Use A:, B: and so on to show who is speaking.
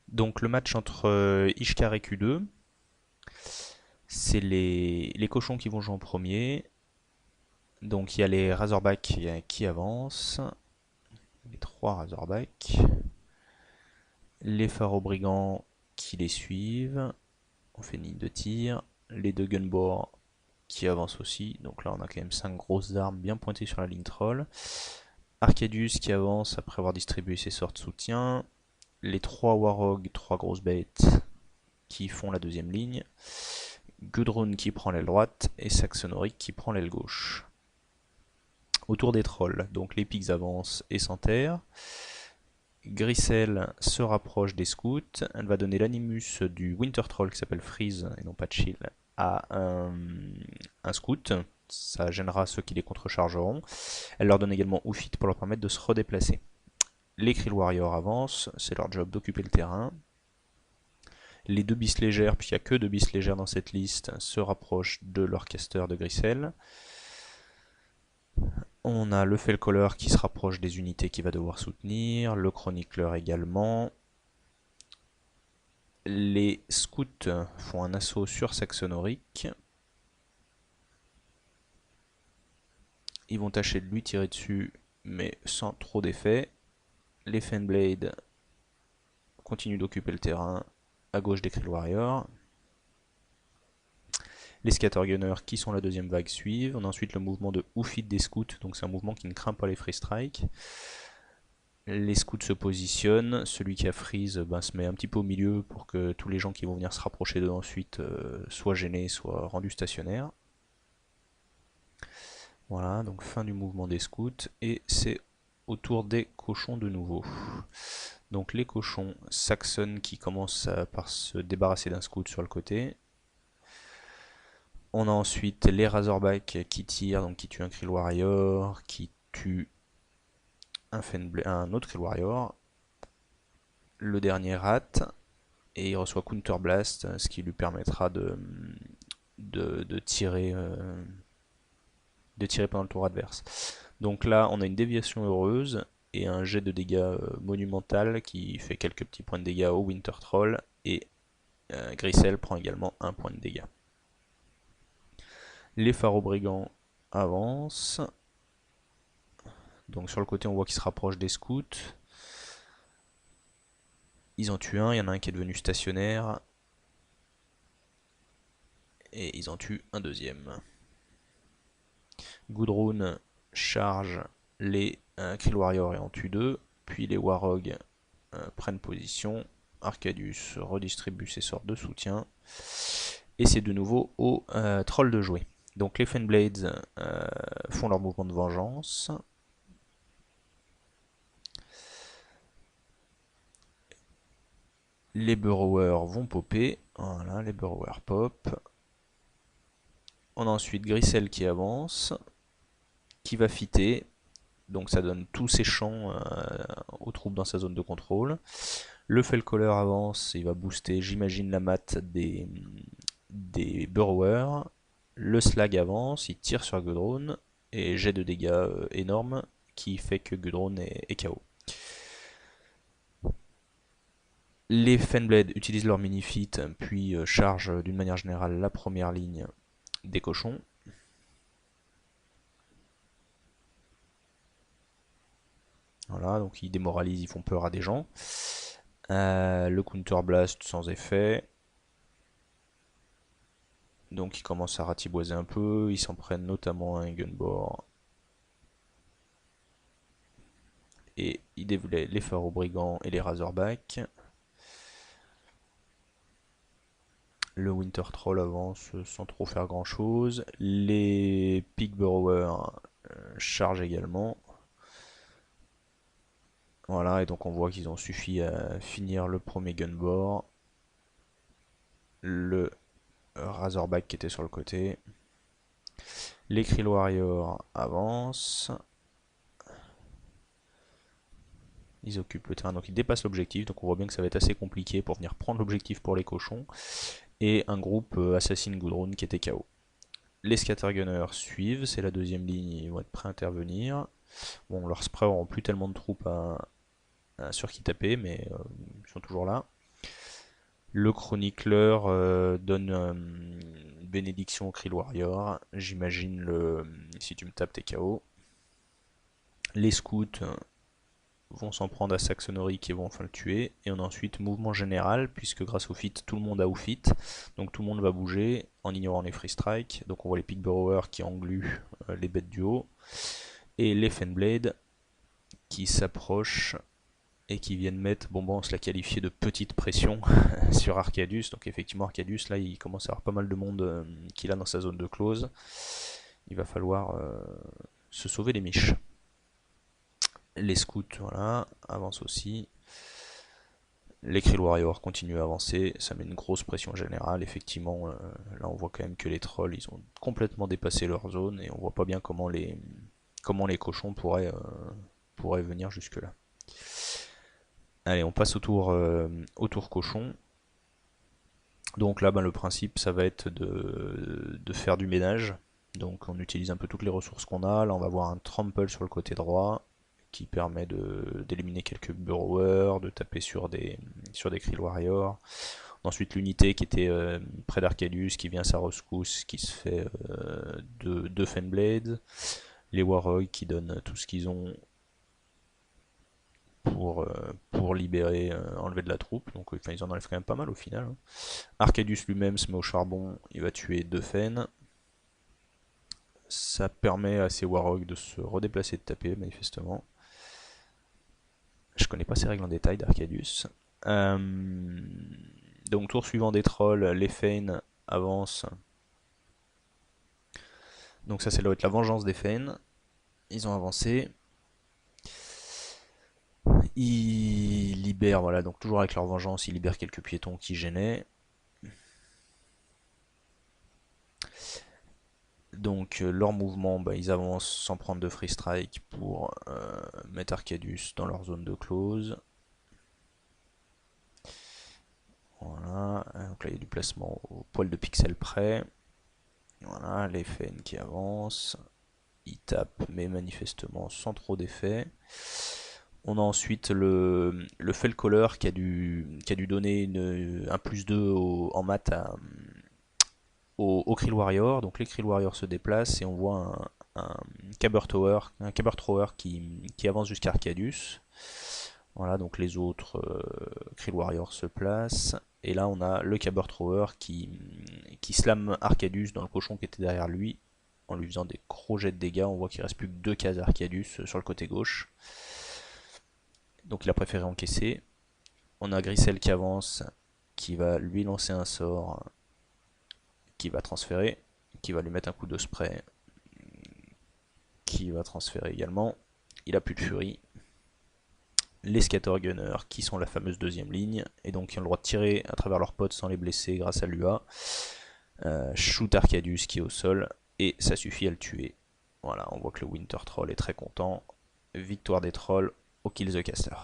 A: Donc le match entre Ishkar et Q2, c'est les cochons qui vont jouer en premier. Donc il y a les Razorbacks qui avancent, les trois Razorbacks, les Pharaons Brigands qui les suivent, on fait une ligne de tir, les deux Gunbor qui avancent aussi, donc là on a quand même 5 grosses armes bien pointées sur la ligne troll, Arcadius qui avance après avoir distribué ses sorts de soutien, les trois Warhog, 3 grosses bêtes qui font la deuxième ligne, Gudrun qui prend l'aile droite et Saxonoric qui prend l'aile gauche. Autour des trolls, donc les pigs avancent et s'enterrent. Grissel se rapproche des scouts. Elle va donner l'animus du Winter Troll qui s'appelle Freeze et non pas Chill à un scout. Ça gênera ceux qui les contrechargeront. Elle leur donne également Oufit pour leur permettre de se redéplacer. Les Krill Warriors avancent, c'est leur job d'occuper le terrain. Les deux bis légères, puisqu'il n'y a que deux bis légères dans cette liste, se rapprochent de leur caster de Grissel. On a le Felcaller qui se rapproche des unités qu'il va devoir soutenir, le Chronicler également. Les scouts font un assaut sur Saxonoric. Ils vont tâcher de lui tirer dessus, mais sans trop d'effet. Les Fenblade continuent d'occuper le terrain à gauche des Krill Warriors. Les Scattergunners qui sont la deuxième vague suivent. On a ensuite le mouvement de Oufit des scouts, donc c'est un mouvement qui ne craint pas les free strike. Les scouts se positionnent, celui qui a freeze se met un petit peu au milieu pour que tous les gens qui vont venir se rapprocher d'eux ensuite soient gênés, soient rendus stationnaires. Voilà, donc fin du mouvement des scouts, et c'est au tour des cochons de nouveau. Donc les cochons Saxon qui commencent par se débarrasser d'un scout sur le côté. On a ensuite les Razorbacks qui tirent, donc qui tuent un Krill Warrior, qui tue un autre Krill Warrior. Le dernier rate, et il reçoit Counter Blast, ce qui lui permettra de tirer, de tirer pendant le tour adverse. Donc là, on a une déviation heureuse et un jet de dégâts monumental qui fait quelques petits points de dégâts au Winter Troll, et Grissel prend également un point de dégâts. Les Pharaons Brigands avancent. Donc sur le côté, on voit qu'ils se rapprochent des scouts. Ils en tuent un, il y en a un qui est devenu stationnaire. Et ils en tuent un deuxième. Gudrun charge les Krill Warriors et en tue deux. Puis les Warhog prennent position. Arcadius redistribue ses sorts de soutien. Et c'est de nouveau au troll de jouer. Donc les Fenblades font leur mouvement de vengeance. Les Burrowers vont popper. Voilà, les Burrowers pop. On a ensuite Grissel qui avance, qui va fitter. Donc ça donne tous ses champs aux troupes dans sa zone de contrôle. Le Felcaller avance, il va booster, j'imagine, la mat des Burrowers. Le Slag avance, il tire sur Gudrun, et jet de dégâts énorme qui fait que Gudrun est KO. Les Fenblade utilisent leur mini-fit, puis chargent d'une manière générale la première ligne des cochons. Voilà, donc ils démoralisent, ils font peur à des gens. Le Counter Blast sans effet. Donc ils commencent à ratiboiser un peu, ils s'en prennent notamment à un Gunbor. Et ils dévoilent les Pharaons Brigands et les Razorbacks. Le Winter Troll avance sans trop faire grand chose. Les Pig Burrowers chargent également. Voilà, et donc on voit qu'ils ont suffi à finir le premier Gunbor. Le Razorback qui était sur le côté. Les Krill Warriors avancent. Ils occupent le terrain, donc ils dépassent l'objectif. Donc on voit bien que ça va être assez compliqué pour venir prendre l'objectif pour les cochons. Et un groupe assassine Gudrun qui était KO. Les Scattergunners suivent, c'est la deuxième ligne, ils vont être prêts à intervenir. Bon, leurs sprays n'auront plus tellement de troupes sur qui taper, mais ils sont toujours là. Le chronicleur donne une bénédiction au Krill Warrior. J'imagine si tu me tapes, t'es KO. Les scouts vont s'en prendre à Saxonoric et vont enfin le tuer. Et on a ensuite mouvement général, puisque grâce au fit, tout le monde a au fit. Donc tout le monde va bouger en ignorant les free strike. Donc on voit les Pig Burrowers qui engluent les bêtes du haut. Et les Fenblade qui s'approchent et qui viennent mettre, bon on se l'a qualifié de petite pression sur Arcadius. Donc effectivement Arcadius là il commence à avoir pas mal de monde qu'il a dans sa zone de close. Il va falloir se sauver les miches. Les scouts, voilà, avancent aussi. Les Krill Warriors continuent à avancer, ça met une grosse pression générale. Effectivement, là on voit quand même que les trolls ils ont complètement dépassé leur zone et on voit pas bien comment les cochons pourraient venir jusque là. Allez, on passe au tour cochon. Donc là, le principe ça va être de faire du ménage. Donc on utilise un peu toutes les ressources qu'on a. Là on va avoir un trample sur le côté droit qui permet d'éliminer quelques burrowers, de taper sur des Krill Warriors. Ensuite l'unité qui était près d'Arcadius qui vient à sa rescousse, qui se fait deux Fenblades. Les Warhog qui donnent tout ce qu'ils ont pour libérer, enlever de la troupe. Donc ils en enlèvent quand même pas mal au final. Arcadius lui-même se met au charbon, il va tuer deux Fen. Ça permet à ces Warhog de se redéplacer, de taper manifestement. Je connais pas ces règles en détail d'Arcadius. Donc tour suivant des trolls, les Fein avancent. Donc ça va être la vengeance des Fein. Ils ont avancé. Ils libèrent, voilà, donc toujours avec leur vengeance, ils libèrent quelques piétons qui gênaient. Donc leur mouvement, ils avancent sans prendre de free strike pour mettre Arcadius dans leur zone de close. Voilà, donc là il y a du placement au poil de pixel près. Voilà, les Fen qui avancent. Ils tapent, mais manifestement sans trop d'effet. On a ensuite le Felcaller qui a dû donner un plus 2 en maths au Krill Warrior. Donc les Krill Warriors se déplacent et on voit un Caber Thrower qui avance jusqu'à Arcadius. Voilà, donc les autres Krill Warriors se placent. Et là on a le Caber Thrower qui slam Arcadius dans le cochon qui était derrière lui en lui faisant des gros jets de dégâts. On voit qu'il reste plus que 2 cases Arcadius sur le côté gauche. Donc il a préféré encaisser. On a Grissel qui avance, qui va lui lancer un sort, qui va transférer, qui va lui mettre un coup de spray, qui va transférer également. Il a plus de furie. Les Scattergunners qui sont la fameuse deuxième ligne et donc qui ont le droit de tirer à travers leurs potes sans les blesser grâce à l'UA. Shoot Arcadius qui est au sol et ça suffit à le tuer. Voilà, on voit que le Winter Troll est très content. Victoire des trolls au Kill the Caster.